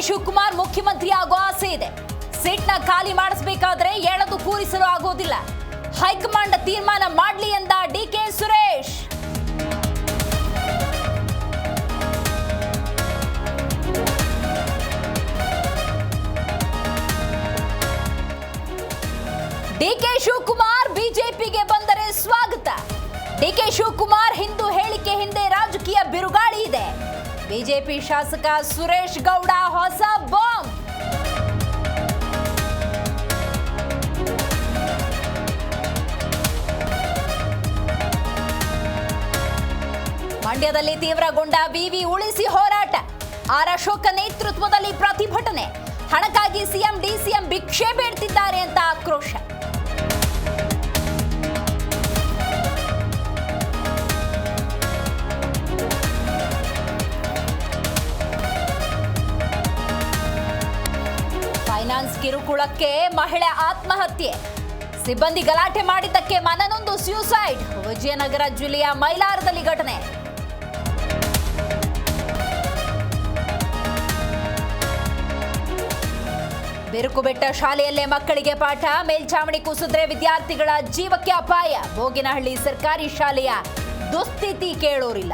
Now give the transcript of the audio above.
ಶಿವಕುಮಾರ್ ಮುಖ್ಯಮಂತ್ರಿ ಆಗೋ ಆಸೆ ಇದೆ. ಸೀಟ್ನ ಖಾಲಿ ಮಾಡಿಸಬೇಕಾದ್ರೆ ಎಳೆದು ಕೂರಿಸಲು ಆಗೋದಿಲ್ಲ. ಹೈಕಮಾಂಡ್ ತೀರ್ಮಾನ ಮಾಡಲಿ ಎಂದ ಡಿಕೆ ಸುರೇಶ್. ಡಿಕೆ ಶಿವಕುಮಾರ್ ಬಿಜೆಪಿಗೆ ಬಂದರೆ ಸ್ವಾಗತ. ಡಿಕೆ ಶಿವಕುಮಾರ್ ಹಿಂದೂ ಹೇಳಿಕೆ ಹಿಂದೆ ರಾಜಕೀಯ ಬಿರುಗಾಳಿ ಇದೆ. ಬಿಜೆಪಿ ಶಾಸಕ ಸುರೇಶ್ ಗೌಡ ಹೊಸ ಬಾಂಬ್. ಮಂಡ್ಯದಲ್ಲಿ ತೀವ್ರಗೊಂಡ ವಿವಿ ಉಳಿಸಿ ಹೋರಾಟ. ಆರ್ ಅಶೋಕ ನೇತೃತ್ವದಲ್ಲಿ ಪ್ರತಿಭಟನೆ. ಹಣಕ್ಕಾಗಿ ಸಿಎಂ ಡಿಸಿಎಂ ಭಿಕ್ಷೆ ಬೇಡ್ತಿದ್ದಾರೆ ಅಂತ ಆಕ್ರೋಶ. ಫೈನಾನ್ಸ್ ಕಿರುಕುಳಕ್ಕೆ ಮಹಿಳೆ ಆತ್ಮಹತ್ಯೆ. ಸಿಬ್ಬಂದಿ ಗಲಾಟೆ ಮಾಡಿದ್ದಕ್ಕೆ ಮನನೊಂದು ಸ್ಯೂಸೈಡ್. ವಿಜಯನಗರ ಜಿಲ್ಲೆಯ ಮೈಲಾರದಲ್ಲಿ ಘಟನೆ. ಬಿರುಕು ಬೆಟ್ಟ ಶಾಲೆಯಲ್ಲೇ ಮಕ್ಕಳಿಗೆ ಪಾಠ. ಮೇಲ್ಛಾವಣಿ ಕುಸಿದ್ರೆ ವಿದ್ಯಾರ್ಥಿಗಳ ಜೀವಕ್ಕೆ ಅಪಾಯ. ಬೋಗಿನಹಳ್ಳಿ ಸರ್ಕಾರಿ ಶಾಲೆಯ ದುಸ್ಥಿತಿ ಕೇಳೋರಿಲ್ಲ.